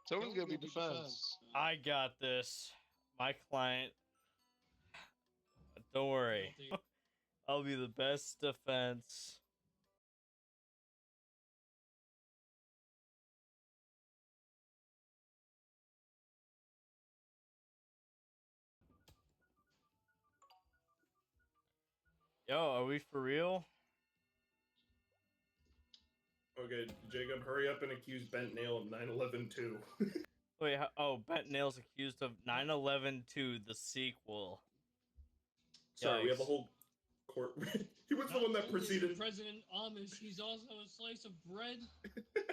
Someone's gonna be defense. I got this. My client. Don't worry. I'll be the best defense. Yo, are we for real? Okay, Jacob, hurry up and accuse Bent Nail of 9/11 too. Wait, Bent Nail's accused of 9/11 2, the sequel. Sorry, we have a Yikes. whole court. He was the one that preceded. President Amish. He's also a slice of bread.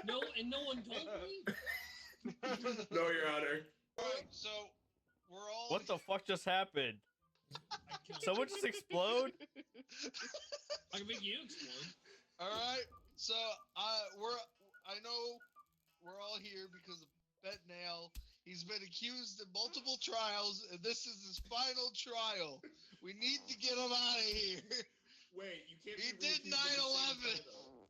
No, and no one told me. No, Your Honor. Alright, so we're all. What the fuck just happened? Someone just explode? I can make you explode. Alright, so I know we're all here because of Bet Nail. He's been accused in multiple trials, and this is his final trial. We need to get him out of here. Wait, you can't. He be did reaccused at the same 9/11. time, though.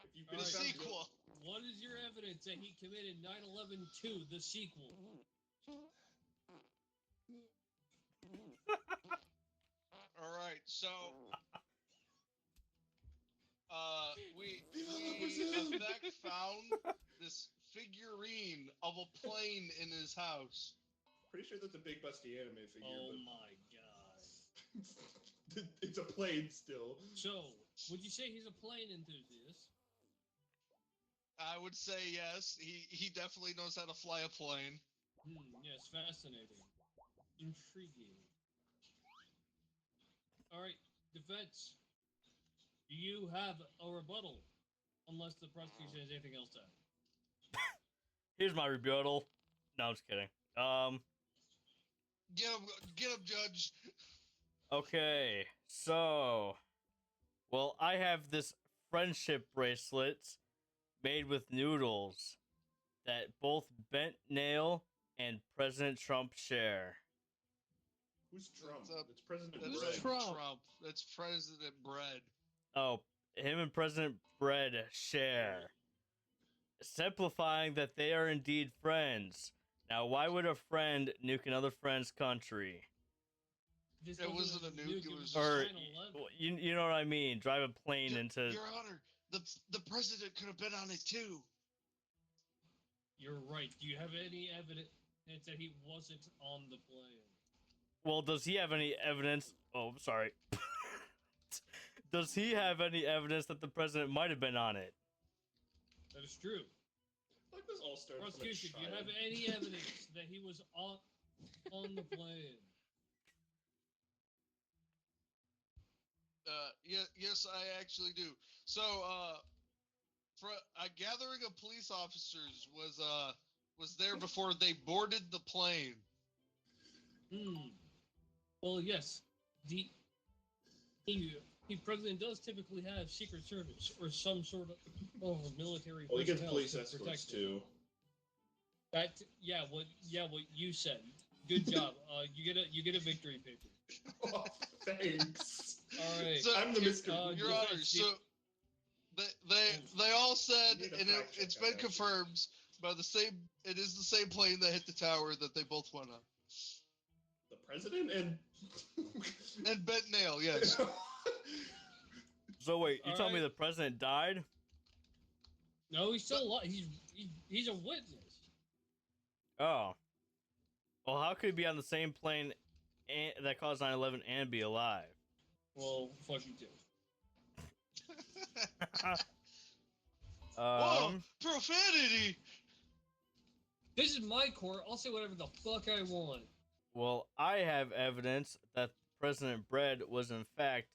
If you've The been found sequel. What is your evidence that he committed 9/11 2, the sequel? Alright, so we in fact found this figurine of a plane in his house. Pretty sure that's a Big Busty anime figure. Oh but my god. it's a plane still. So, would you say he's a plane enthusiast? I would say yes. He definitely knows how to fly a plane. Yes, fascinating. Intriguing. Alright, defense. Do you have a rebuttal? Unless the prosecution has anything else to add. Here's my rebuttal. No, I'm just kidding. Get him, Judge. Okay, so, well, I have this friendship bracelet made with noodles that both Bent Nail and President Trump share. Who's Trump? What's up? It's President That's Bread. Trump. That's President Bread. Oh, him and President Bread share. Simplifying that they are indeed friends. Now, why would a friend nuke another friend's country? It wasn't a nuke, it was Or, 9/11. you know what I mean? Drive a plane into... Your Honor, the president could have been on it too. You're right. Do you have any evidence that he wasn't on the plane? Well, does he have any evidence? Oh, I'm sorry. Does he have any evidence that the president might have been on it? That is true. Like this all starts from a Prosecution, do you child. have any evidence that he was on the plane? Yes, I actually do. So, a gathering of police officers was there before they boarded the plane. Well, yes. The president does typically have Secret Service or some sort of military. Well, he gets personnel police to escorts protect him. too. That what you said. Good job. You get a victory paper. Oh, thanks. All right. So, I'm the Mr. Your defense, Honor, so they all said, You need a and fact check it's on been that. confirmed by the same. It is the same plane that hit the tower that they both went on. The president and And Bet Nail, yes. So wait, you telling me Alright. the president died? No, he's still alive. He's a witness. Oh. Well, how could he be on the same plane that caused 9/11 and be alive? Well, fuck you too. Whoa, profanity! This is my court. I'll say whatever the fuck I want. Well, I have evidence that President Bread was in fact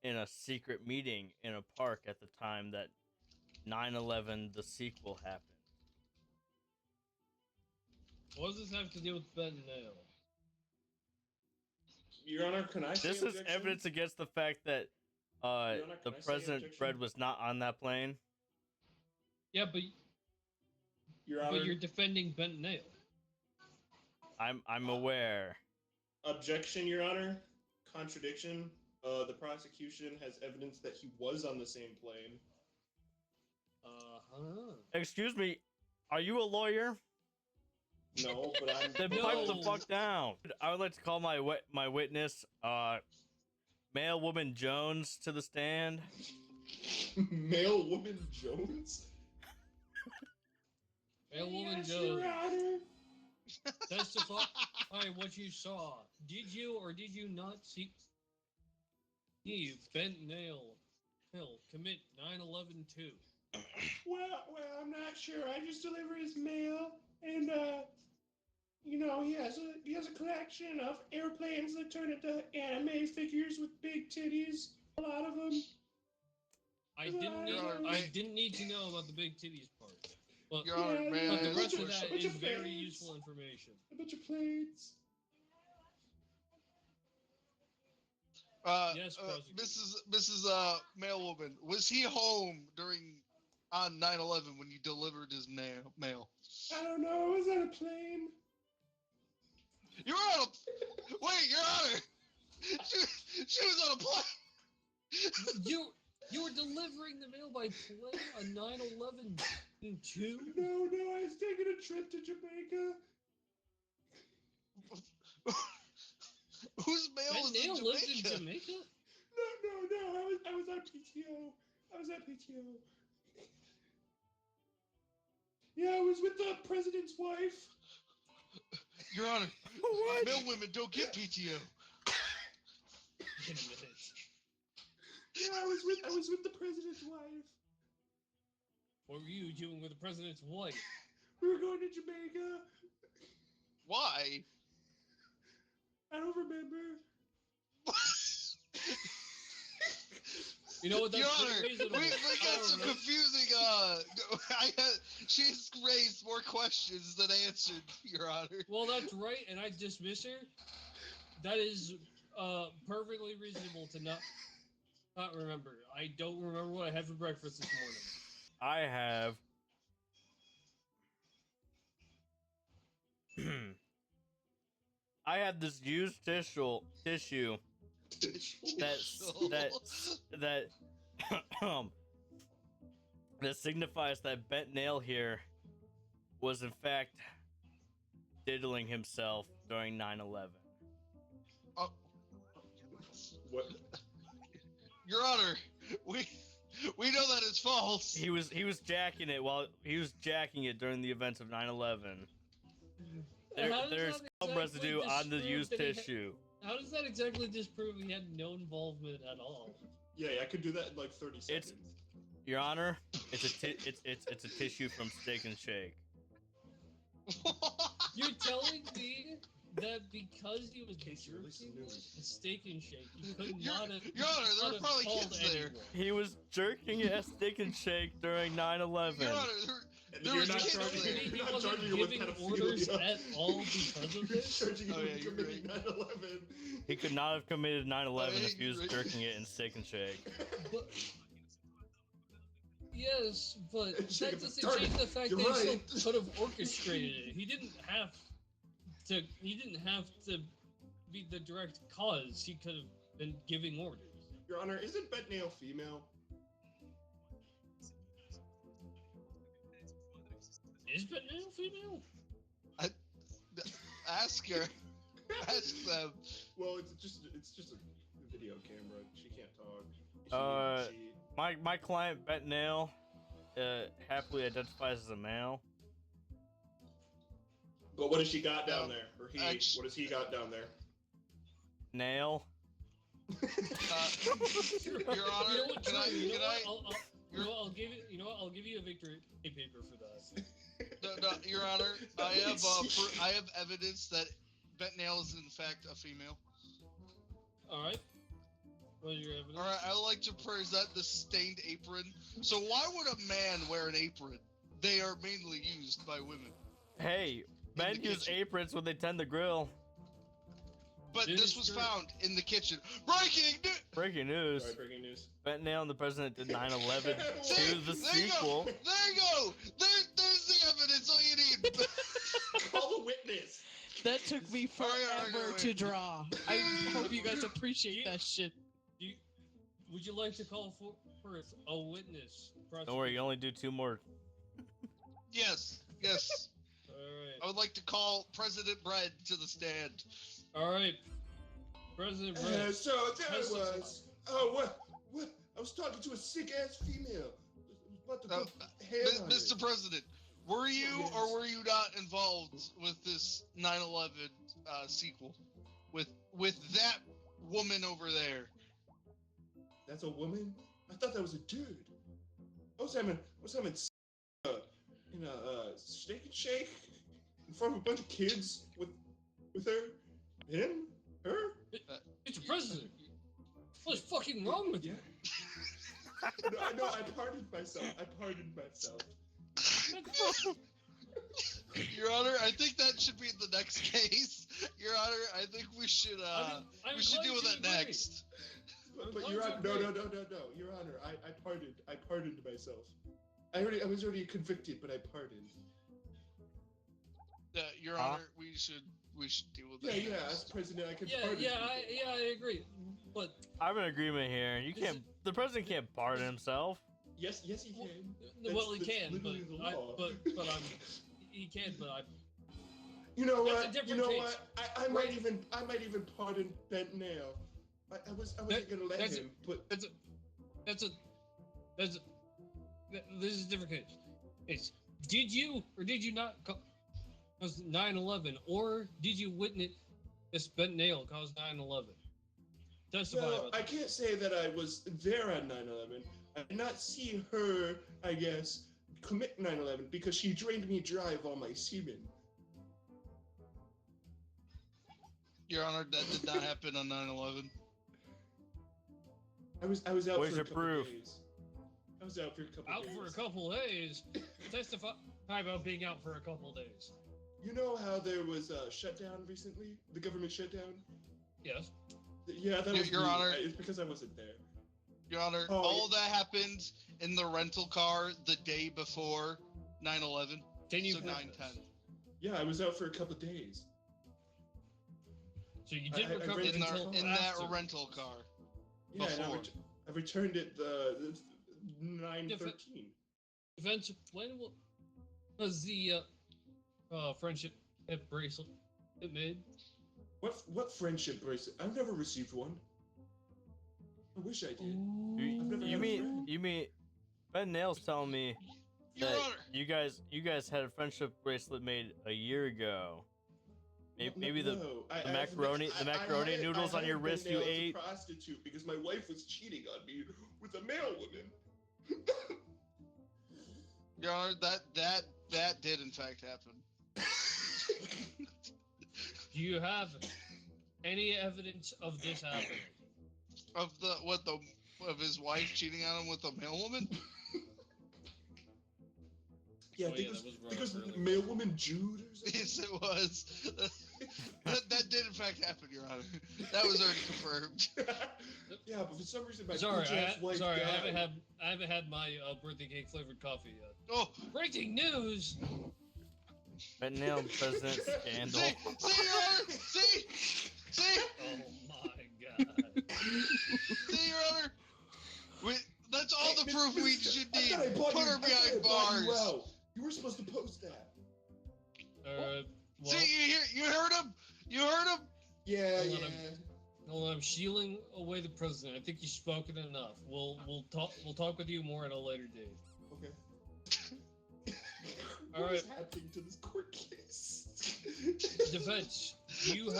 in a secret meeting in a park at the time that 9/11 the sequel happened. What does this have to do with Ben Nail? Your Honor, can I say This is objection? evidence against the fact that Honor, the can I say President objection? Bread was not on that plane. Yeah, Your Honor, but you're defending Ben Nail. I'm aware. objection, Your Honor. Contradiction. The prosecution has evidence that he was on the same plane. Uh-huh. Excuse me. Are you a lawyer? No, but I'm. Then No. pipe the fuck down. I would like to call my witness, male woman Jones, to the stand. Male woman Jones? Male woman Yes, Jones. Your Honor. Testify what you saw. Did you or did you not see Eve Bent Nail Hill commit 9/11 too? Well, I'm not sure. I just deliver his mail, and you know, he has a collection of airplanes that turn into anime figures with big titties. A lot of them. I didn't need, Honor, I didn't need to know about the big titties part. But, Your Honor, Yeah, may but I but the ask rest a of that question? is Bunch of very fans. useful information. A bunch of planes. Yes, prosecutor. Mrs. Mailwoman, was he home on 9/11 when you delivered his mail? I don't know. I was on a plane. You're on a wait, Your Honor. She was on a plane. You were delivering the mail by plane on 9/11 too? No, I was taking a trip to Jamaica. Whose mail Bent was Nail in lived in Jamaica? Jamaica? No. I was on PTO. I was at PTO. Yeah, I was with the president's wife. Your Honor, What? male women don't get PTO. In a minute. Yeah, I was with the president's wife. What were you doing with the president's wife? We were going to Jamaica. Why? I don't remember. You know what? That's Your pretty Honor, reasonable. we I got don't some know. confusing. She's raised more questions than answered, Your Honor. Well, that's right, and I dismiss her. That is perfectly reasonable to not remember. I don't remember what I had for breakfast this morning. I have. I had this used tissue that that signifies that Bent Nail here was in fact diddling himself during 9/11. Oh, What? Your Honor, we know that it's false. He was jacking it during the events of 9/11. How does There's that some exactly residue on the disprove used that he had- tissue. How does that exactly disprove he had no involvement at all? Yeah, I could do that in like 30 seconds. Your Honor, it's a tissue from Steak and Shake. You're telling me that because he was Case you release the jerking news. a steak and shake, he could Your not have. Honor, there not were have probably called kids there. anyone. He was jerking a Steak and Shake during 9/11. Your Honor, And there you're was not kids charging there. He you're not wasn't charging him with giving orders pedophilia. at all because of You're this? charging him Oh, yeah, with you're committing right. 9/11. He could not have committed 9/11 Oh, yeah, if he was you're right. jerking it in Steak and Shake. But, yes, but that Jacob, doesn't darn change it, the fact you're that he right. still could have orchestrated it. He didn't have to. He didn't have to be the direct cause. He could have been giving orders. Your Honor, isn't Bent Nail female? Is Ben Nail female? Ask her. Ask them. Well, it's just a video camera. She can't talk. My client Bent Nail happily identifies as a male. But what has she got down there? Or he? Actu- What has he got down there? Nail. Your Honor, You know what, can I? Drew, you know Can what? I? You know what? I'll give you. You know what? I'll give you a victory paper for that. No, Your Honor, I have evidence that Bent Nail is in fact a female. All right. What is your evidence? All right, I would like to present the stained apron. So why would a man wear an apron? They are mainly used by women. Hey, men the use kitchen. aprons when they tend the grill. But Dude, this it's was true. found in the kitchen. Breaking news! Breaking news. Sorry, breaking news. Bent Nail and the President did 9/11 See, to the there you go. sequel. There you go. There's the evidence. All you need. Call the witness. That took me All right, forever wait. to draw. I hope you guys appreciate that shit. Would you like to call for a witness? Don't worry, you only do 2 more. Yes. Yes. All right. I would like to call President Bread to the stand. All right. President Brett. So there it was. Oh, what? I was talking to a sick-ass female. About to Uh, put hand on Mr. it. President, were you Yes. or were you not involved with this 9/11 sequel? With that woman over there? That's a woman? I thought that was a dude. I was having in a steak and shake in front of a bunch of kids with him, her. Mr. President. What's fucking wrong with you? No, I pardoned myself. Your Honor, I think that should be the next case. Your Honor, I think we should I'm we should deal with glad that you agree. next. But Your Honor, no. Your Honor, I pardoned myself. I was already convicted, but I pardoned. Your Honor, we should deal with that. Yeah, next. as president, I can Yeah, pardon. I agree. But I have an agreement here. You can't. The president can't pardon himself. Yes, he can. well, he That's can, but literally the law. he can, but I. You know That's a what? different case. I might even pardon Bent Nail. I wasn't gonna let him. But This is a different case. It's did you or did you not cause 9/11, or did you witness this bent nail cause 9/11? Testify well, about I that. can't say that I was there on 9/11. I did not see her, I guess, commit 9/11 because she drained me dry of all my semen. Your Honor, that did not happen on 9/11. I was out Where's for your a couple proof? days. I was out for a couple Out days. for a couple days. Testify about being out for a couple days. You know how there was a shutdown recently? The government shutdown? Yes. Yeah, that was Your me. Honor. It's because I wasn't there. Your Honor, Oh, all of that happened in the rental car the day before 9/11. Can you So prove 9/10. this? Yeah, I was out for a couple days. So you didn't I recover rented In, until in after. that rental car. Yeah, and Before. I returned it the 9/13. Events. Was the friendship bracelet made? What friendship bracelet? I've never received one. I wish I did. You, never you had a mean friend. you mean Ben Nail's telling me Your that Honor, you guys had a friendship bracelet made a year ago. Maybe No, the macaroni noodles on your wrist you ate. A prostitute because my wife was cheating on me with a male woman. Your Honor, that did in fact happen. Do you have any evidence of this happening? Of his wife cheating on him with a male woman? Yeah, Oh, I think yeah, it was that was brought because up the earlier. male woman Jude or something. Yes, it was. that did in fact happen, Your Honor. That was already confirmed. Yeah, but for some reason my Sorry, bitch-ass wife I died. haven't had my birthday cake flavored coffee yet. Oh, Breaking news! Ben Nail president scandal. see, Your Honor, see, Oh my god! see, Your Honor. That's all the Hey, proof we mister, should I need. thought I bought Put you- her I thought I behind bought you bars. out. You were supposed to post that. Well, See, you heard him. You heard him. Yeah, Hold on, yeah. well, I'm shielding away the president. I think you've spoken enough. We'll talk with you more at a later date. Okay. All What is right. happening to this court case? Defense, do you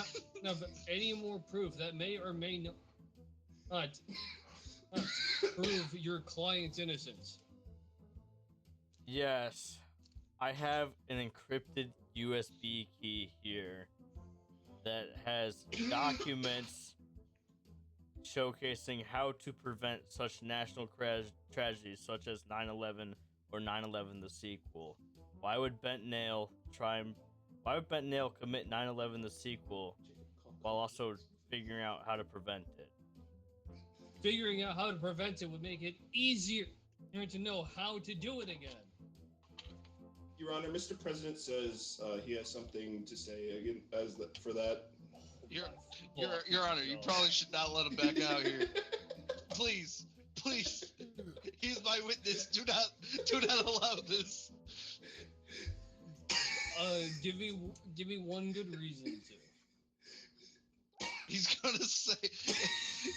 have any more proof that may or may not prove your client's innocence? Yes, I have an encrypted USB key here that has documents showcasing how to prevent such national tragedies such as 9/11 or 9/11 the sequel. Why would Bent Nail commit 9/11 the sequel while also figuring out how to prevent it? Figuring out how to prevent it would make it easier to know how to do it again. Your Honor, Mr. President says he has something to say again for that. Your Honor, you probably should not let him back out here. Please, he's my witness. Do not allow this. Give me one good reason to. He's gonna say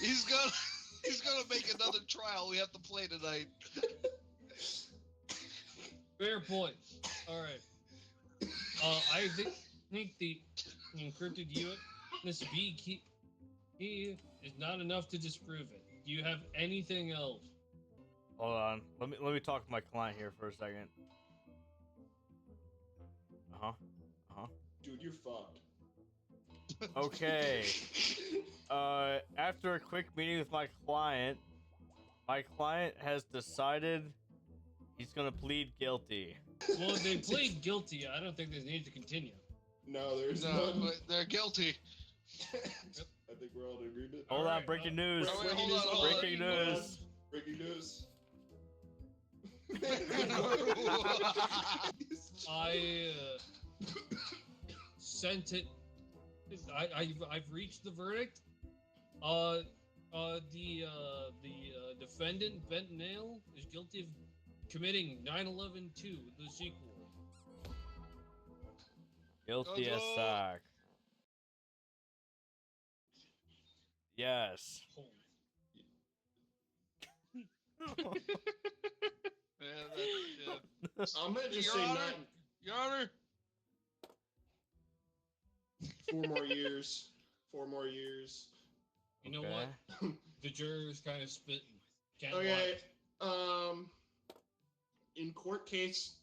he's gonna make another trial we have to play tonight. Fair point. All right. I think the encrypted USB key is not enough to disprove it. Do you have anything else? Hold on. Let me talk to my client here for a second. Dude, you're fucked. Okay. After a quick meeting with my client has decided he's gonna plead guilty. Well, if they plead guilty, I don't think there's need to continue. No, there's No, none. but they're guilty. I think we're all in agreement. Hold on, Alright, breaking news. wait, hold on. Breaking news. Breaking news. I sent it. I've reached the verdict. The defendant Benton Nail is guilty of committing 9/11-2, the sequel. Guilty as Go. sack. Yes. Man, that's, I'm gonna just Your say Honor? nine. Your Honor. 4 more years. 4 more years. You know Okay. what? The jurors kind of spitting. Can't Okay. lie. In court case,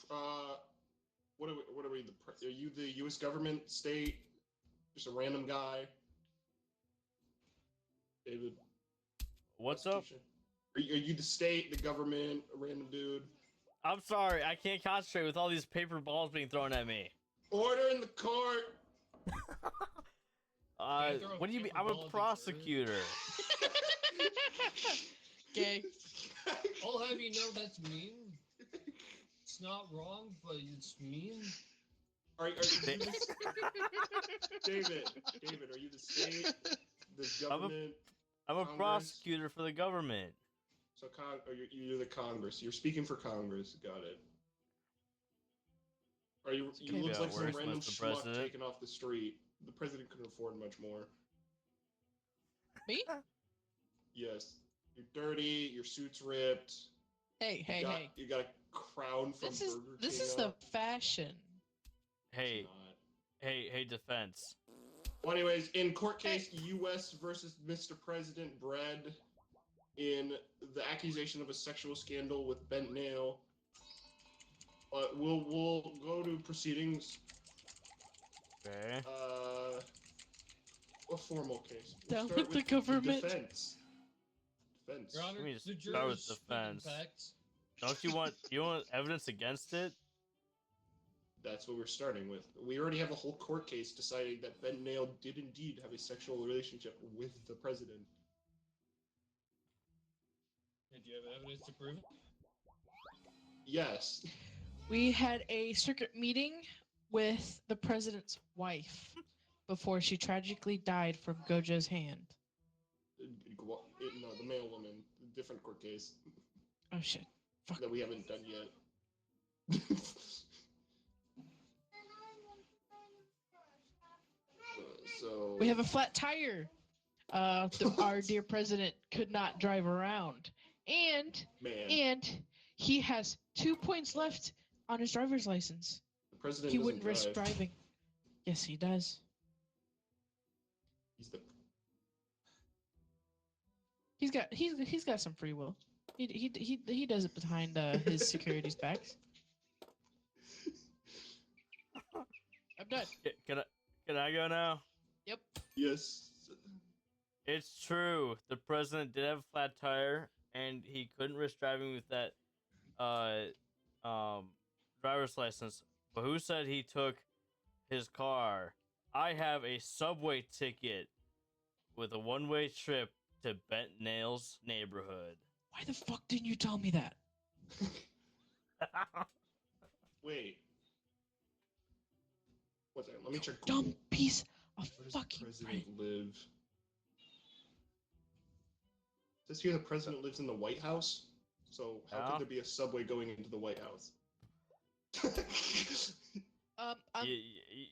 what are we? Are you the U.S. government, state, just a random guy? David. What's up? Are you the state, the government, a random dude? I'm sorry, I can't concentrate with all these paper balls being thrown at me. Order in the court. Can't throw a What do you mean? paper I'm ball a at the prosecutor. Gay. I'll have you know that's mean. It's not wrong, but it's mean. Are you David? David, are you the state, the government? I'm a Congress? prosecutor for the government. So you're the Congress. You're speaking for Congress. Got it. Are you? You Could look be like some worse, random Mr. schmuck President. taken off the street. The president couldn't afford much more. Me? Yes. You're dirty. Your suit's ripped. Hey, hey, hey. You got a crown from This is Burger this King is the up. fashion. Hey, It's not. hey, defense. Well, anyways, in court case, U.S. versus Mr. President Bread, in the accusation of a sexual scandal with bent nail. We'll go to proceedings. Okay. A formal case. Down start with the government. Defense. Defense. Your Honor, Let me just the start with jurors spitting defense. facts. Don't you want evidence against it? That's what we're starting with. We already have a whole court case deciding that Ben Nail did indeed have a sexual relationship with the president. And do you have evidence to prove it? Yes. We had a secret meeting with the president's wife before she tragically died from Gojo's hand. No, the male woman. Different court case Oh shit. Fuck. that we haven't done yet. So We have a flat tire. Our dear president could not drive around, and man. he has 2 points left on his driver's license. The president He doesn't wouldn't risk drive. driving. Yes, he does. He's the He's got some free will. He does it behind his security's backs. I'm done. Can I go now? Yep. yes. It's true. The president did have a flat tire, and he couldn't risk driving with that driver's license. But who said he took his car? I have a subway ticket with a one-way trip to Bent Nail's neighborhood. Why the fuck didn't you tell me that? Wait. One second. Let me check. Dumb Google. piece of Where does the fucking president brain. live? Says here the president lives in the White House. So how Yeah. could there be a subway going into the White House?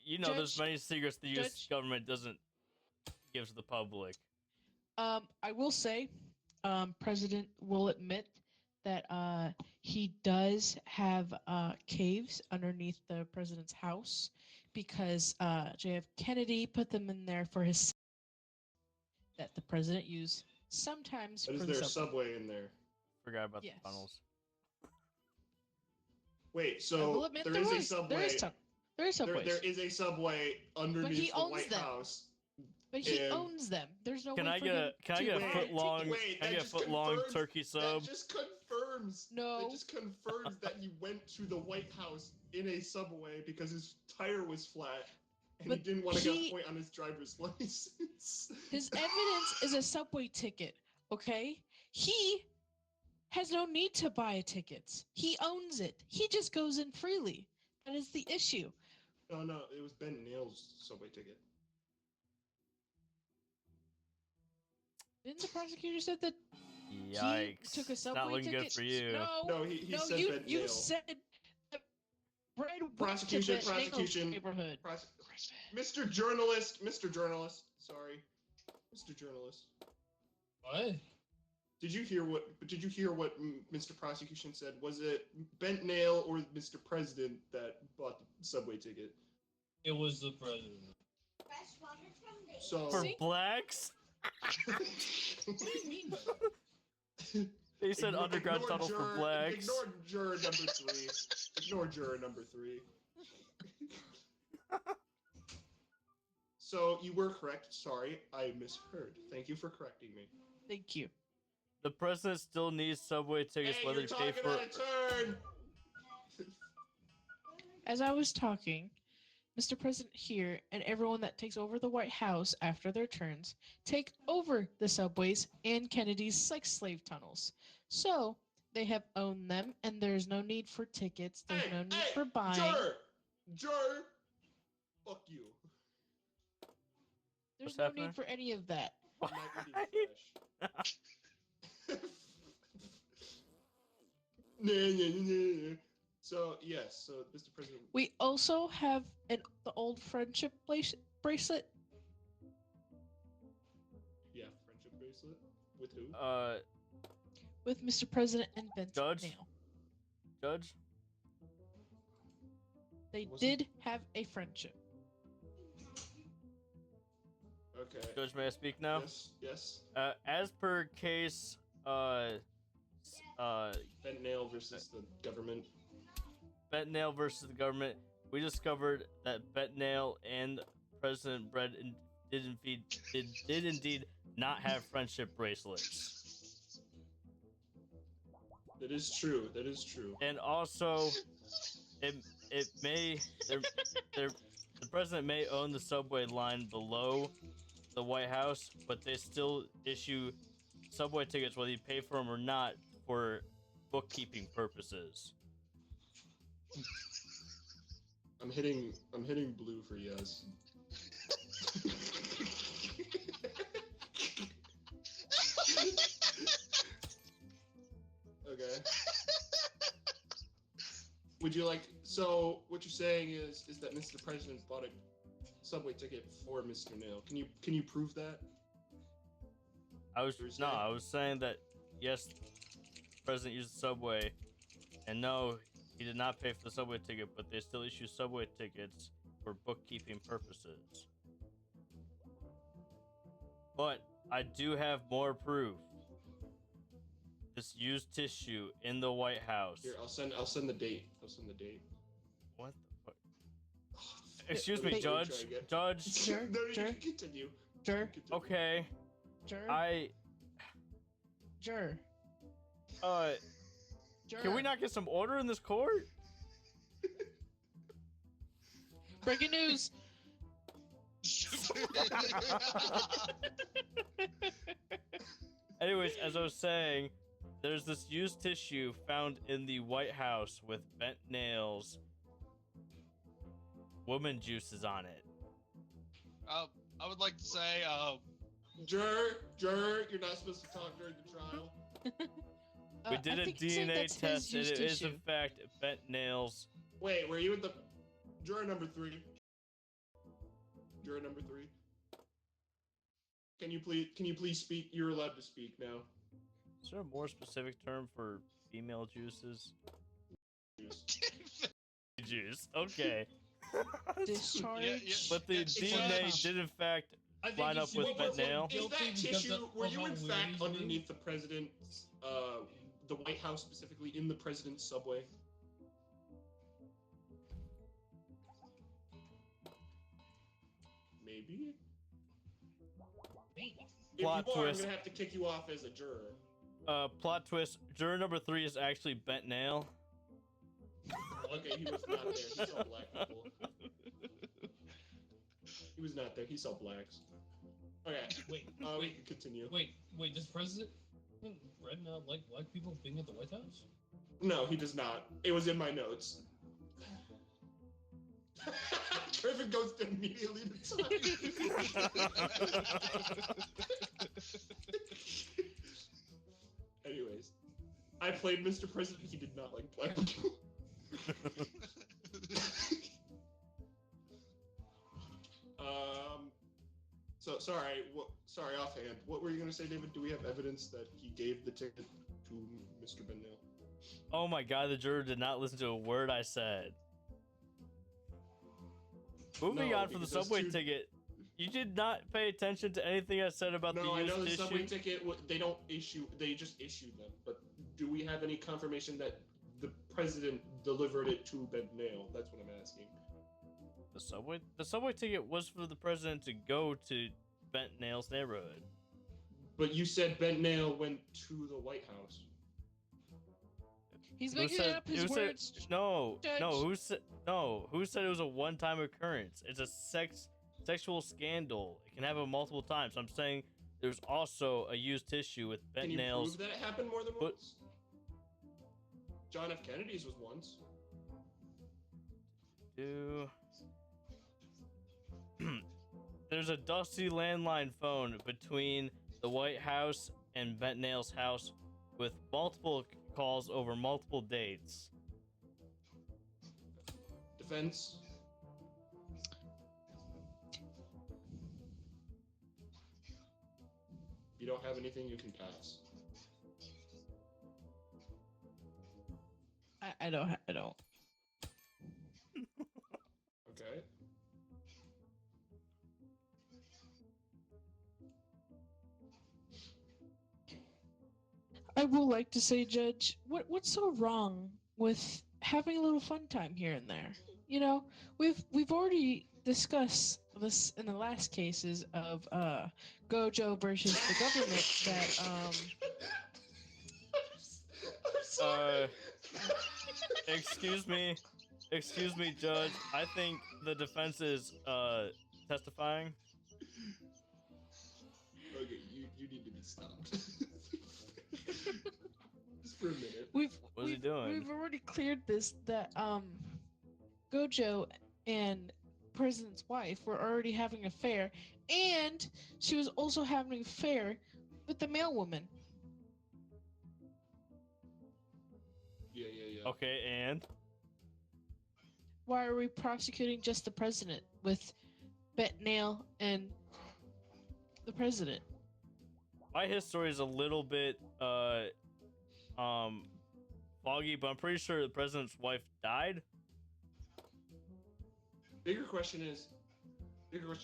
You know, there's Judge- many secrets the U.S. Judge- government doesn't give to the public. I will say, President will admit that he does have caves underneath the president's house because JF Kennedy put them in there for his that the president used sometimes But for is the there a subway. subway in there? Forgot about Yes. the tunnels. Wait, I will so admit there is a There subway. is there is subways, There is a subway underneath the owns White them. House. but he and- owns them. There's no Can way I for get him a Can I to get a buy foot long? Wait, Can I that get a just foot long confirms- turkey That sub? just confirms. No. That just confirms that he went to the White House in a subway because his tire was flat and But he didn't want to get he- a point on his driver's license. His evidence is a subway ticket, okay? He has no need to buy tickets. He owns it. He just goes in freely. That is the issue. No, it was Ben Nail's subway ticket. Didn't the prosecutor said that Yikes! he took a It's subway not looking ticket? good for you. No, he no, said you Ben you Nail. said that Brad went Prosecution, to Ben Nail's prosecution. neighborhood. Mr. Journalist, Mr. Journalist, sorry, Mr. Journalist. What? Did you hear what Mr. Prosecution said? Was it Bent Nail or Mr. President that bought the subway ticket? It was the president. So For See? blacks, What do you mean by that? they said underground tunnel for blacks. Ignore juror number 3. Ignore juror number 3. So you were correct. Sorry, I misheard. Thank you for correcting me. Thank you. The president still needs subway tickets, Hey, whether you're he pay talking for out it. of turn. As I was talking, Mr. President here and everyone that takes over the White House after their turns take over the subways and Kennedy's sex slave tunnels. So they have owned them, and there's no need for tickets. There's no need for buying. Juror, fuck you. There's What's no happening? need for any of that. I'm not eating flesh. Nah. So yes, so Mr. President, We also have the old friendship bracelet. yeah, friendship bracelet with who? With Mr. President and Benson Judge? Nail. Judge, They Wasn't- did have a friendship. Okay. Judge, may I speak now? Yes. As per case, Bent Nail versus the government. Betnail versus the government, we discovered that Betnail and President Brett did indeed not have friendship bracelets, That is true. That is true. and also, it may the president may own the subway line below the White House, but they still issue subway tickets whether you pay for them or not for bookkeeping purposes. I'm hitting blue for yes. Okay. Would you like? So what you're saying is that Mr. President bought a subway ticket for Mr. Nail. Can you prove that? I was You're no, saying- I was saying that yes, the president used the subway, and no, he did not pay for the subway ticket, but they still issue subway tickets for bookkeeping purposes. But I do have more proof. This used tissue in the White House. Here, I'll send the date. What the fuck? Excuse me, Hey, Judge. Judge. Sure, No, you sure. can continue. Jur, Continue. Okay. jur, Jur. jur. Can we not get some order in this court? Breaking news. Anyways, as I was saying, there's this used tissue found in the White House with bent nails, woman juices on it. I would like to say, Juror, you're not supposed to talk during the trial. We did I a think he's saying DNA that's his test, and used it is tissue. in fact bent nails. Wait, were you at the Juror number 3. Juror number 3. Can you please speak? You're allowed to speak now. Is there a more specific term for female juices? Juice. Okay. Discharge. But the DNA did in fact I think line you up should with be Bent Nail. Is guilty that because tissue? of Were you how in weird fact he's being. underneath the president's, the White House, specifically in the president's subway? Maybe. If Plot you are, twist. I'm gonna have to kick you off as a juror. Plot twist. Juror number 3 is actually Bent Nail. Okay, he was not there. He saw black people. He was not there. He saw blacks. Okay. Wait, We can continue. wait. Does President Red not like black people being at the White House? No, he does not. It was in my notes. Griffin goes to immediately to time. Anyways, I played Mr. President. He did not like black people. So sorry. Sorry, offhand. What were you gonna say, David? Do we have evidence that he gave the ticket to Mr. Bendale? Oh my god, the juror did not listen to a word I said. Moving No, on from the because those subway two- ticket, you did not pay attention to anything I said about No, the I know used the subway issue. ticket. They don't issue. They just issue them. But do we have any confirmation that the president delivered it to Bendale? That's what I'm asking. The subway ticket was for the president to go to Bent Nail's neighborhood. But you said Bendale went to the White House. He's Who making said- up his who said- words. No, Judge. who said it was a one-time occurrence? It's a sexual scandal. It can happen multiple times. I'm saying there's also a used tissue with Can Bent you Nail's. prove that it happened more than But- once? John F. Kennedy's was once. There's a dusty landline phone between the White House and Bent Nail's house with multiple calls over multiple dates. Defense. If you don't have anything, you can pass. I don't. Okay. I will like to say, Judge, what's so wrong with having a little fun time here and there? You know, we've already discussed this in the last cases of Gojo versus the government that I'm sorry. Excuse me, Judge. I think the defense is testifying. Okay, you need to be stopped. Just for a minute. What's he doing? We've already cleared this that Gojo and President's wife were already having an affair, and she was also having an affair with the male woman. Yeah. Okay, and Why are we prosecuting just the president with Bent Nail and the president? my history is a little bit foggy, but I'm pretty sure the president's wife died. Bigger question is.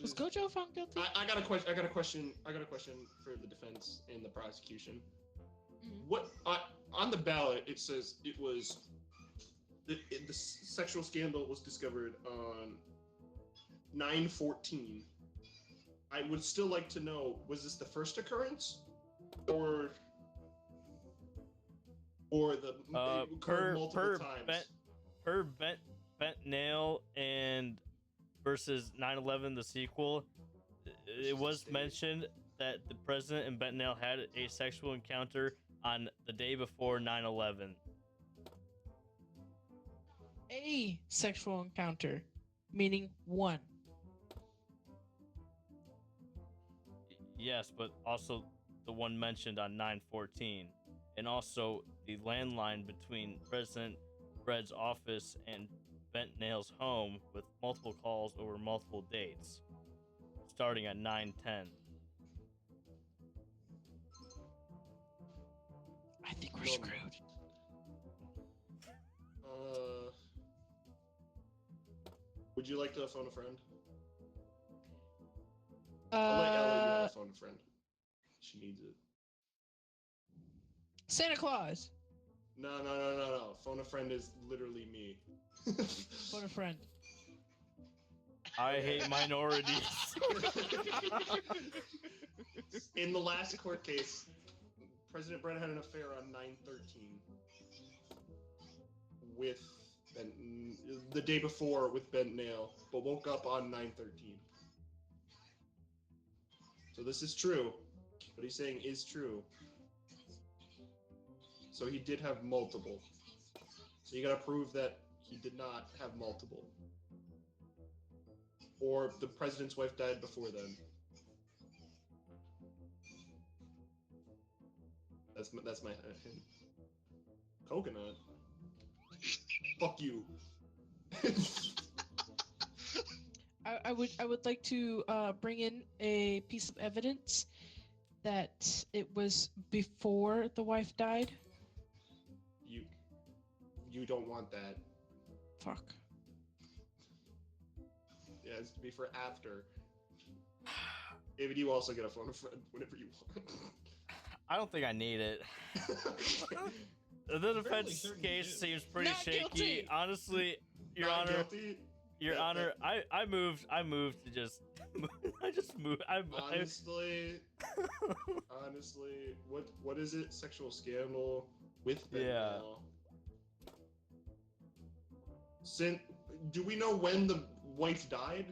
Was Gojo found guilty? I got a question. I got a question for the defense and the prosecution. Mhm. What on the ballot it says it was the sexual scandal was discovered on 9/14. I would still like to know, was this the first occurrence, or the it occurred multiple times? Bent Nail and versus 9/11, the sequel. It was mentioned that the president and Bent Nail had a sexual encounter on the day before 9/11. A sexual encounter, meaning one. Yes, but also the one mentioned on 9/14, and also the landline between President Fred's office and Bent Nail's home with multiple calls over multiple dates, starting at 9:10. I think we're No. screwed. Would you like to phone a friend? I'll let Ellie phone a friend. She needs it. Santa Claus. No. Phone a friend is literally me. Phone a friend. I hate minorities. In the last court case, President Brett had an affair on 9/13 with the day before with Bent Nail, but woke up on 9/13. So this is true. What he's saying is true. So he did have multiple. So you gotta prove that he did not have multiple. Or the president's wife died before then. That's my hint. Coconut. Fuck you. I would like to bring in a piece of evidence that it was before the wife died. You don't want that. Fuck. Yeah, it's to be for after. David, you also get a phone a friend whenever you want. I don't think I need it. The defense certain case you do. seems pretty Not shaky. guilty. Honestly, Your Not Honor, guilty? Your Yeah, Honor, I moved to just, I just moved. Honestly, what is it? Sexual scandal with Ben Yeah. Nail. Do we know when the wife died?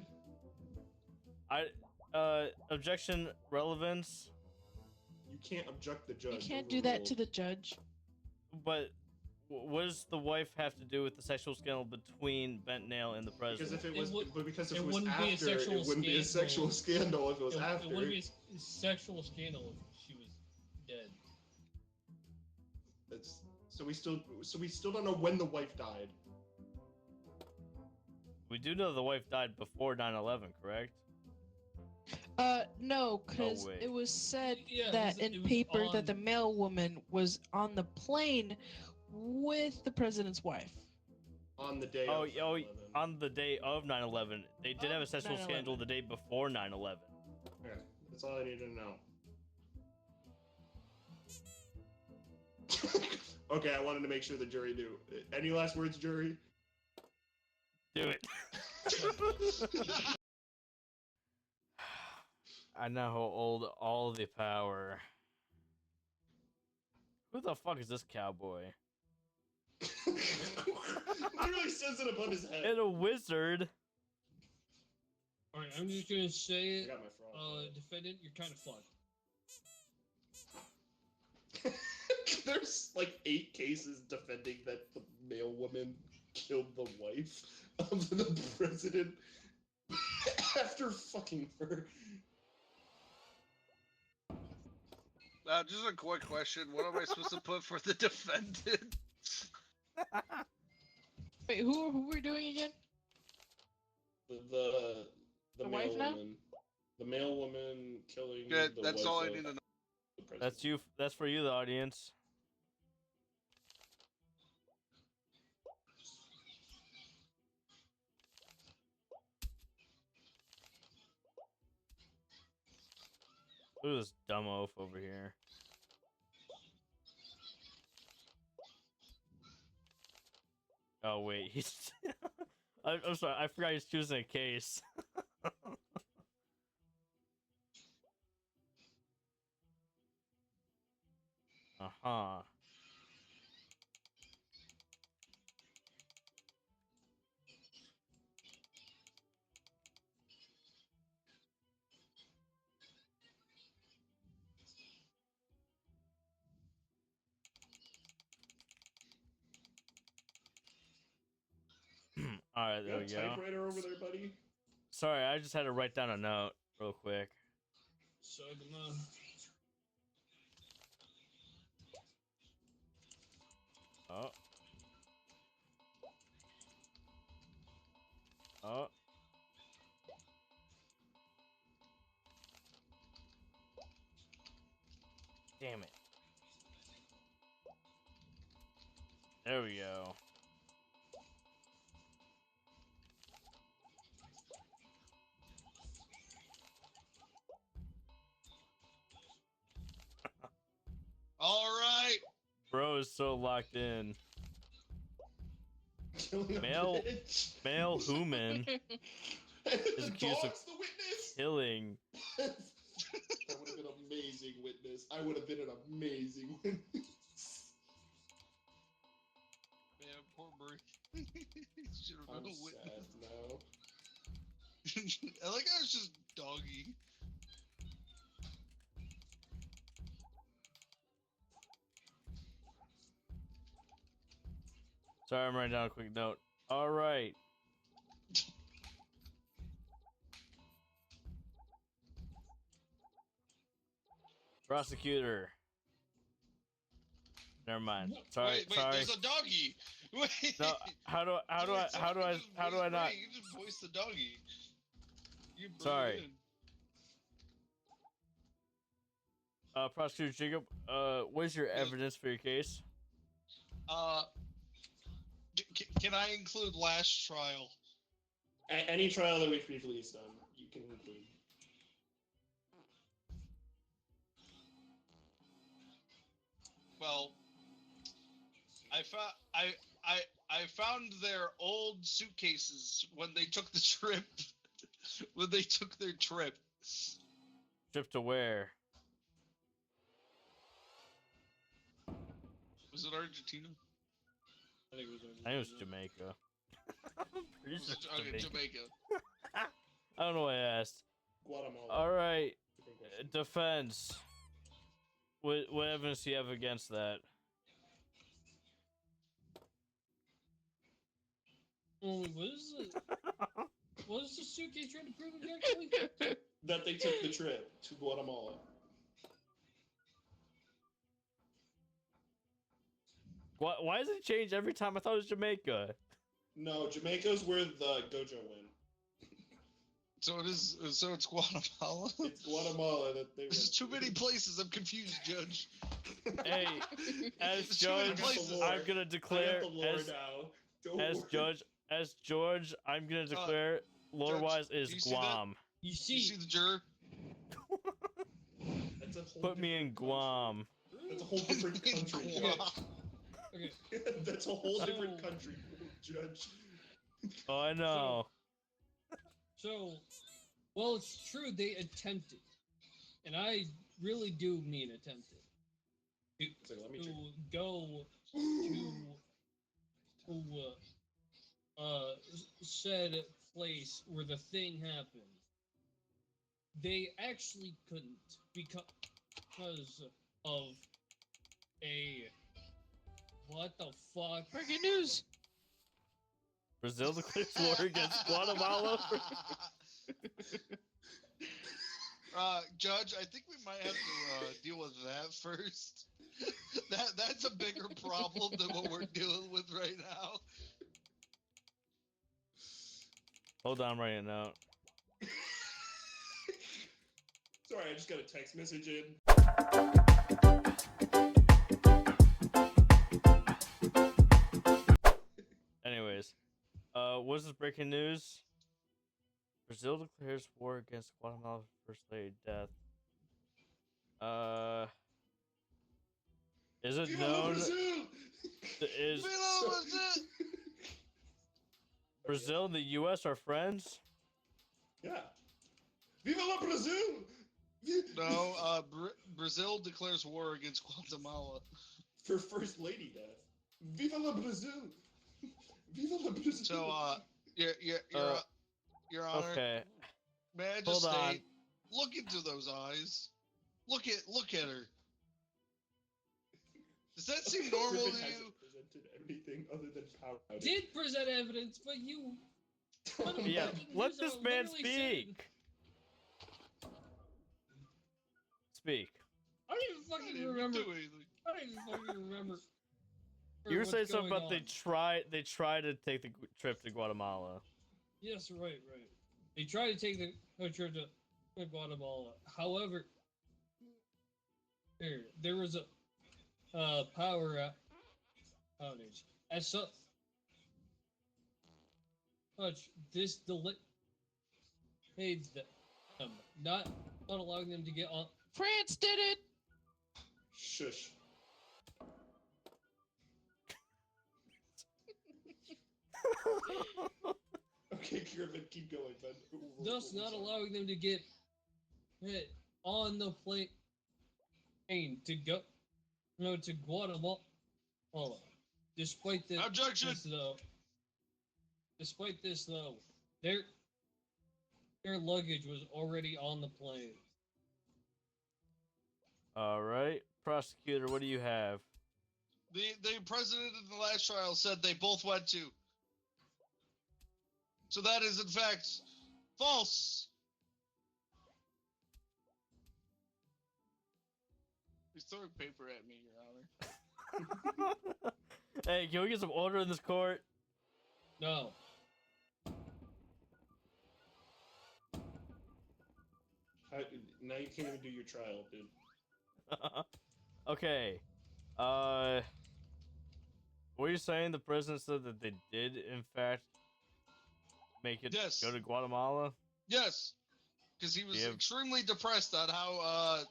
Objection relevance, You can't object the judge. You can't do that to overruled. the judge. but what does the wife have to do with the sexual scandal between Bent Nail and the Because president? if it was, would- but because if it it was wouldn't be a after, sexual it wouldn't be a scandal. sexual scandal if it was It after. wouldn't be a sexual scandal if she was dead. So we still don't know when the wife died. We do know the wife died before 9/11, correct? No, because wait. it was said Yeah, that it in was paper that on- the male woman was on the plane with the president's wife. On the day Oh, of 9/11. on the day of 9/11, they did have a Of sexual 9/11. scandal the day before 9/11. Yeah, that's all I need to know. Okay, I wanted to make sure the jury knew. Any last words, jury? Do it. I now hold all the power. Who the fuck is this cowboy? Literally says it above his head. And a wizard. All right, I'm just gonna say I it. got my frog. Defendant, you're kind of fucked. There's like 8 cases defending that the male woman killed the wife of the president after fucking her. Just a quick question. What am I supposed to put for the defendant? Wait, who are we doing again? The The male wife now? woman. The male woman killing Good. the That's wife all I of need to know. the president. That's you. That's for you, the audience. Look at this dumb oaf over here. Oh wait, he's. I'm sorry, I forgot he's choosing a case. Uh-huh. Alright, You there got we a go. typewriter over there, buddy? Sorry, I just had to write down a note real quick. So gonna. Oh. Oh. Damn it. There we go. All right. Bro is so locked in. Killing a Male- bitch. Male human And is the accused of dog's the witness. killing. That would have been an amazing witness. I would have been an amazing witness. Man, poor Brick. Should have I'm been a sad witness. now. I like how it's just doggy. Sorry, I'm writing down a quick note. All right. Prosecutor. Never mind. Sorry, wait, sorry. there's a doggy. Wait. No, how do I not? You just voice the doggy. You bring it Sorry. in. Prosecutor Jacob, what is your evidence for your case? Can I include last trial? Any trial that we've previously done, you can include. Well, I found their old suitcases when they took the trip. When they took their trip. Trip to where? Was it Argentina? I think it was. I think it was Jamaica. I'm pretty sure it's Okay, Jamaica. Jamaica. I don't know why I asked. Guatemala. All right, I think that's- defense. What evidence do you have against that? Oh, what is the suitcase trying to prove exactly? That they took the trip to Guatemala. Why does it change every time? I thought it was Jamaica. No, Jamaica's where the Gojo went. So it is. So it's Guatemala. It's Guatemala that they There's went too to. many places. I'm confused, Judge. Hey, as There's too many judge, places. I'm gonna I declare got the lore now. Don't worry. as George, I'm gonna declare lore-wise Judge, is do you see that? Guam. You You see, see the juror? That's a whole Put me in different Guam. country. That's a whole different country. Guam. okay, That's a whole different So- country, Judge. Oh, I know. so, well, it's true they attempted, and I really do mean attempted So let me to check. go to said place where the thing happened. They actually couldn't because of a what the fuck? Breaking news. Brazil declares war against Guatemala. Judge, I think we might have to deal with that first. That's a bigger problem than what we're dealing with right now. Hold on, I'm writing it out. Sorry, I just got a text message in. Anyways, what's this breaking news? Brazil declares war against Guatemala's first lady death. Is it Viva known? Brazil! Is Milo, was it? Brazil and the U.S. are friends? Yeah. Viva la Brazil! No, Brazil declares war against Guatemala. For first lady death. Viva la Brazil! Viva la Brazil! So, Your Honor, Okay. may I just Hold on. state, look into those eyes. Look at her. Does that seem normal Griffin to hasn't you? presented anything other than power. Did present evidence, but you. Yeah, Fucking let news this are man literally saying- speak. Speak. I don't even I fucking didn't even remember. do anything. I don't even fucking remember. You were what's saying something going about they on. try to take the trip to Guatemala. Yes, right. They tried to take the country to Guatemala. However, there was a power outage. As such, this delayed them, not allowing them to get on. France did it. Shush. Okay, Kierman, keep going, Ben. Thus, not allowing them to get on the plane to go to Guatemala. Despite Objection! Despite this, though, their luggage was already on the plane. All right, prosecutor, what do you have? The president in the last trial said they both went to. So that is in fact false. He's throwing paper at me, Your Honor. Hey, can we get some order in this court? No. Now you can't even do your trial, dude. Okay. What are you saying? The president said that they did, in fact, make it Yes. go to Guatemala? Yes, because he was Yeah. extremely depressed on how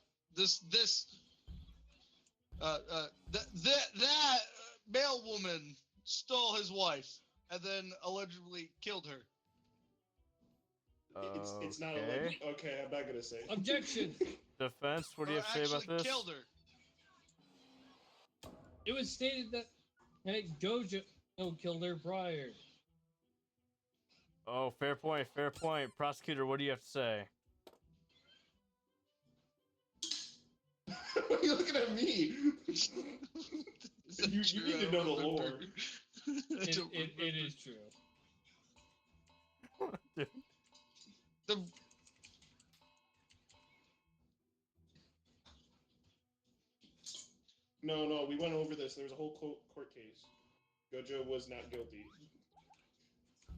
that male woman stole his wife and then allegedly killed her. It's not Okay. okay, I'm not gonna say. Objection. Defense, what do you Or have to say about actually this? killed her. It was stated that Gojo killed her prior. Oh, fair point, fair point. Prosecutor, what do you have to say? Why are you looking at me? Is that You true? need I to don't know the remember. lore. I don't It remember. is true. The No, we went over this. There was a whole court case. Gojo was not guilty.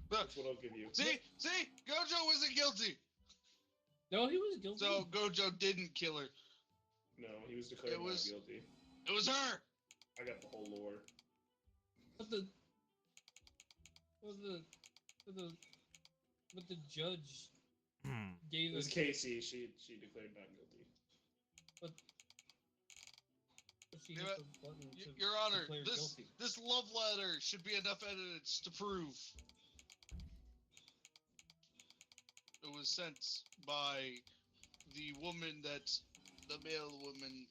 That's what I'll give you. see, Gojo wasn't guilty, No, he was guilty. so Gojo didn't kill her. No, he was declared It was- not guilty. It was her. I got the whole lore. But the judge gave It was us. Casey. She declared not guilty. She You hit know the button to Your Honor, declare this guilty. this love letter should be enough evidence to prove it was sent by the woman that the male woman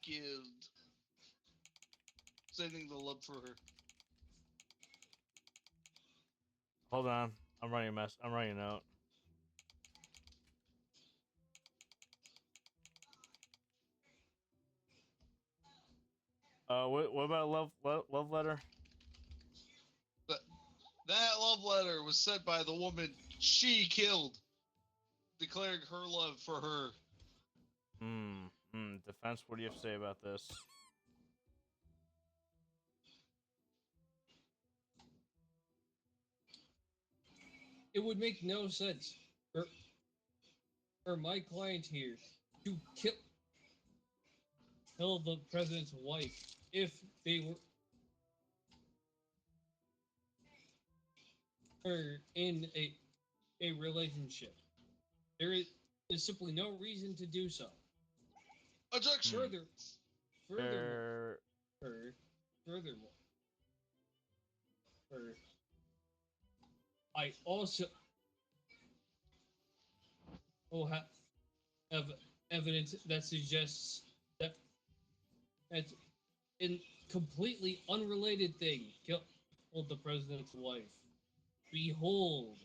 killed, sending the love for her. Hold on. I'm writing a note. What about a love letter? That love letter was sent by the woman she killed, declaring her love for her. Defense, what do you have to say about this? It would make no sense for my client here to kill the president's wife if they were in a relationship. There is simply no reason to do so. Objection. Furthermore, I also have evidence that suggests that it's in completely unrelated thing killed the president's wife. Behold,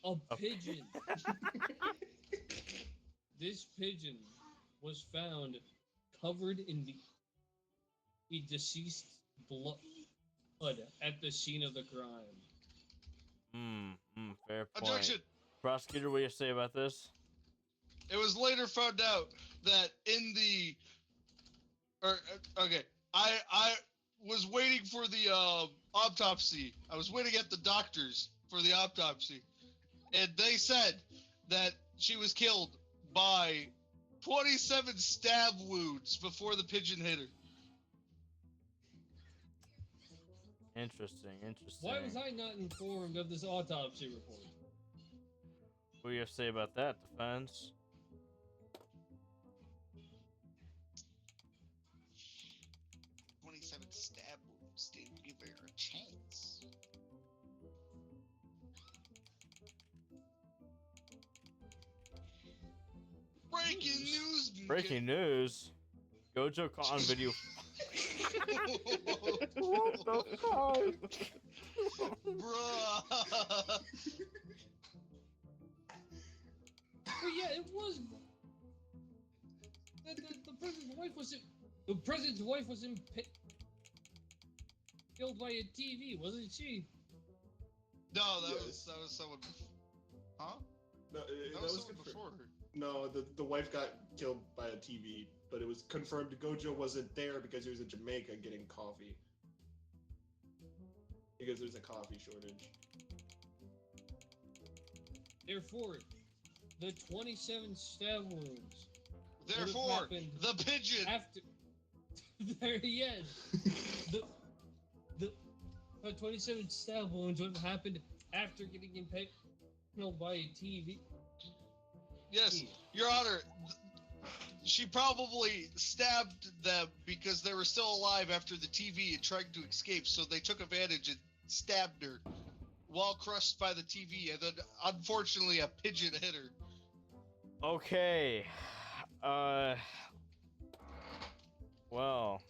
a pigeon. This pigeon was found covered in the deceased blood at the scene of the crime. Fair point. Objection. Prosecutor, what do you have to say about this? It was later found out that in the, okay, I was waiting for the autopsy. I was waiting at the doctors for the autopsy, and they said that she was killed by 27 stab wounds before the pigeon hit her. Interesting. Why was I not informed of this autopsy report? What do you have to say about that, defense? 27 stab wounds didn't give her a chance. Breaking news! Breaking news. Gojo caught on video. What the fuck? Bruh! But yeah, it was. The president's wife was. The president's wife was killed by a TV, wasn't she? No, that Yes. was someone. Huh? No, That was someone confirmed. before her. No, the wife got killed by a TV, but it was confirmed Gojo wasn't there because he was in Jamaica getting coffee. Because there's a coffee shortage. Therefore, the 27 stab wounds. Therefore, happened the pigeon. After. There he is. The 27 stab wounds would have happened after getting impaled by a TV. Yes, Your Honor. She probably stabbed them because they were still alive after the TV and trying to escape, so they took advantage and stabbed her while crushed by the TV, and then unfortunately a pigeon hit her. Okay. Well.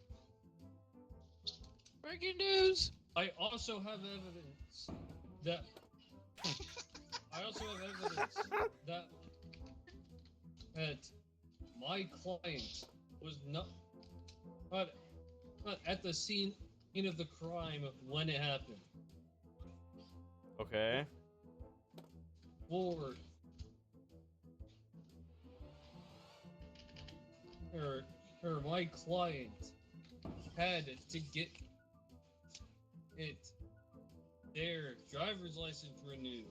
Breaking news. I also have evidence that. that my client was not at the scene of the crime when it happened. Okay. For my client had to get their driver's license renewed.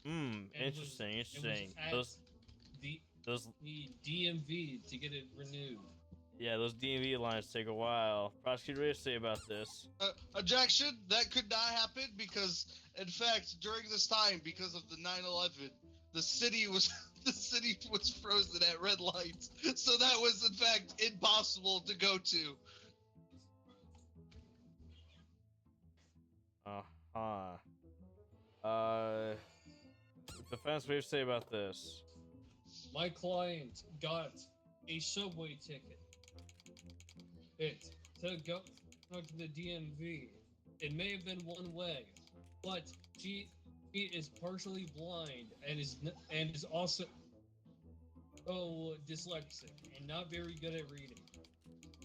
Interesting. It was at Those the DMV to get it renewed. Yeah, those DMV lines take a while. Prosecutor, what do you say about this? Objection. That could not happen because, in fact, during this time, because of the 9/11, the city was frozen at red lights, so that was in fact impossible to go to. Defense, what do you say about this? My client got a subway ticket. To go to the DMV. It may have been one way, but she is partially blind and is also dyslexic and not very good at reading.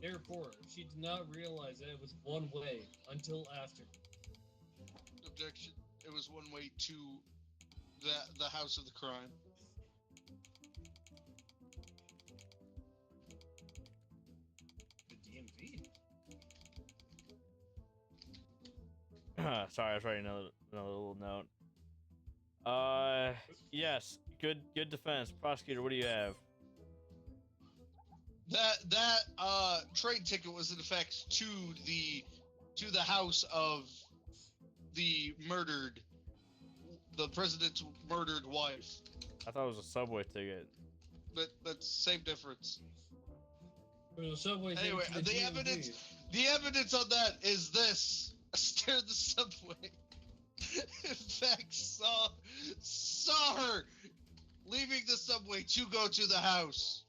Therefore, she did not realize that it was one way until after. Objection. It was one way to the house of the crime. The DMV. Sorry, I was writing another little note. Yes, good defense. Prosecutor, what do you have? That train ticket was in effect to the house of the president's murdered wife. I thought it was a subway ticket. That's same difference. Well, the subway ticket Anyway, to the DMV. evidence on that is this. I stared at the subway. In fact, saw her leaving the subway to go to the house.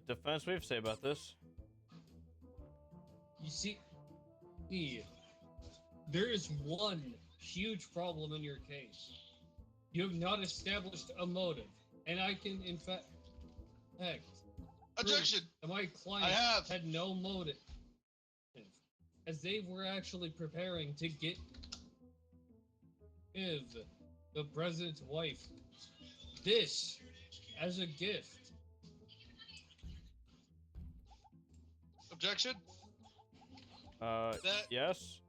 Defense, what do you have to say about this? You see, there is one huge problem in your case. You have not established a motive, and I can, in fact, Objection. prove that my client I have. had no motive, as they were actually preparing to give the president's wife this as a gift. Objection. That Yes.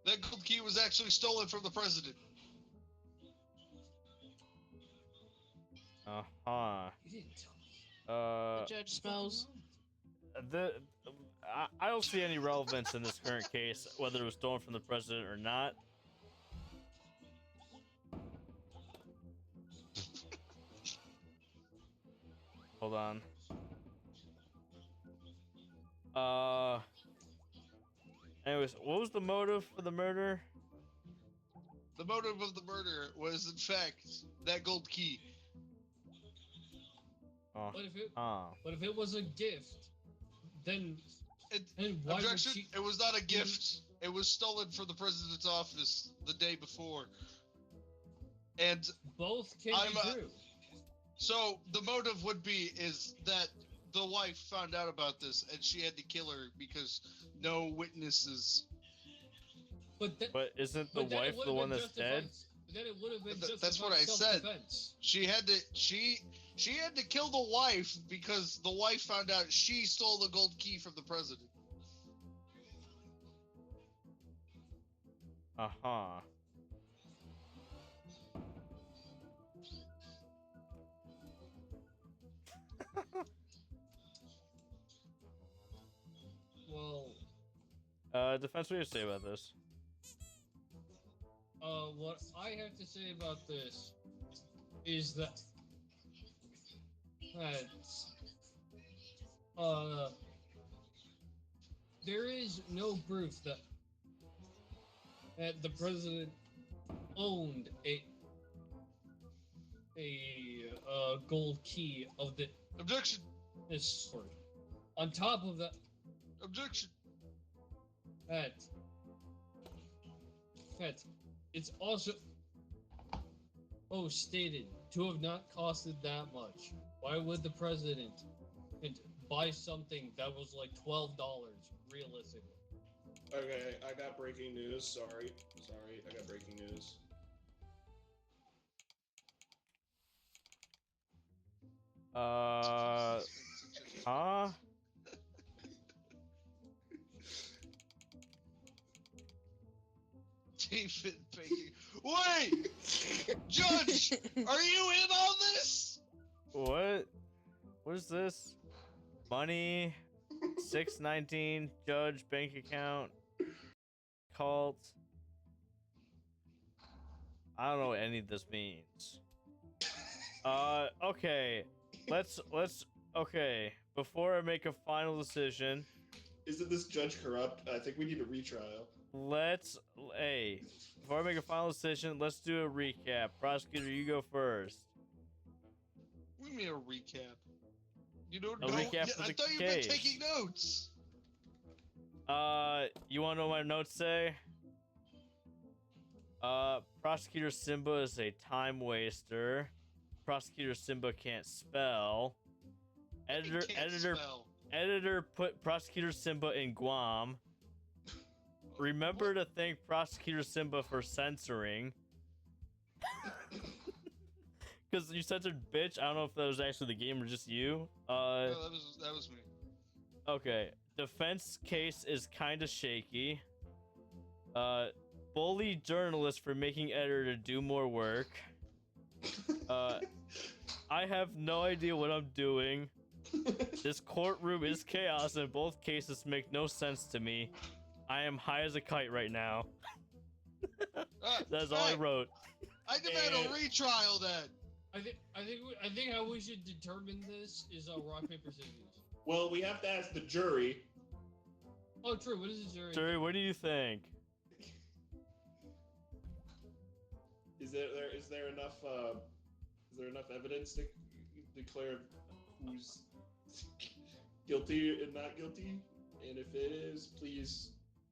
that gold key was actually stolen from the president. Uh-huh. You didn't tell me. The judge smells. The I don't see any relevance in this current case, whether it was stolen from the president or not. Hold on. Anyways, what was the motive for the murder? The motive of the murder was, in fact, that gold key. Oh, But if it was a gift, then why would Objection. she? It was not a gift. It was stolen from the president's office the day before. And Both can I'm, be true. so the motive would be is that the wife found out about this and she had to kill her because no witnesses. But isn't the but then it wife would the have one been that's dead? justified- Then it would have been That's what I said. self-defense. She had to kill the wife because the wife found out she stole the gold key from the president. Uh-huh. Well, Defense, what do you say about this? what I have to say about this is that there is no proof that the president owned a gold key of Objection. this sort. On top of that, Objection. that it's also stated to have not costed that much. Why would the president buy something that was like $12 realistically? Okay, I got breaking news. Sorry, I got breaking news. Huh? David Bacon. Wait! Judge! Are you in on this? What? What is this? Money, 619, judge, bank account, cult. I don't know what any of this means. Okay. Okay. Before I make a final decision, Isn't this judge corrupt? I think we need a retrial. before I make a final decision, let's do a recap. Prosecutor, you go first. What do you mean a recap? You don't A know? recap of I the thought you were case. taking notes. You wanna know what my notes say? Prosecutor Simba is a time waster. Prosecutor Simba can't spell. Can't spell. Editor put Prosecutor Simba in Guam. Remember to thank Prosecutor Simba for censoring. Because you censored bitch. I don't know if that was actually the game or just you. No, that was me. Okay. Defense case is kind of shaky. Bully journalist for making editor do more work. I have no idea what I'm doing. This courtroom is chaos and both cases make no sense to me. I am high as a kite right now. That's all I hey, wrote. I demand a retrial then. I think how we should determine this is rock paper scissors. Well, we have to ask the jury. Oh, true. What is the jury? Jerry, what do you think? Is there enough evidence to declare who's guilty and not guilty? And if it is, please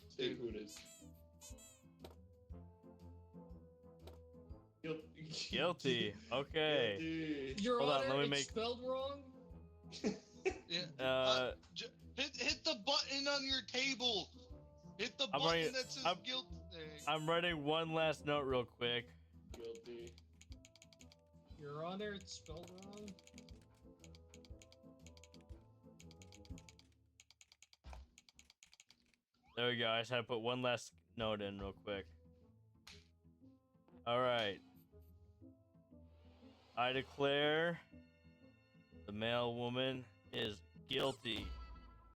state who it is. Guilty. Okay. Guilty. Your Hold on, Honor, let me it's make- spelled wrong. Yeah. Hit the button on your table. Hit the I'm button writing- that says I'm- guilty. I'm writing one last note real quick. Guilty. Your Honor, it's spelled wrong. There we go. I just had to put one last note in real quick. All right. I declare the male woman is guilty.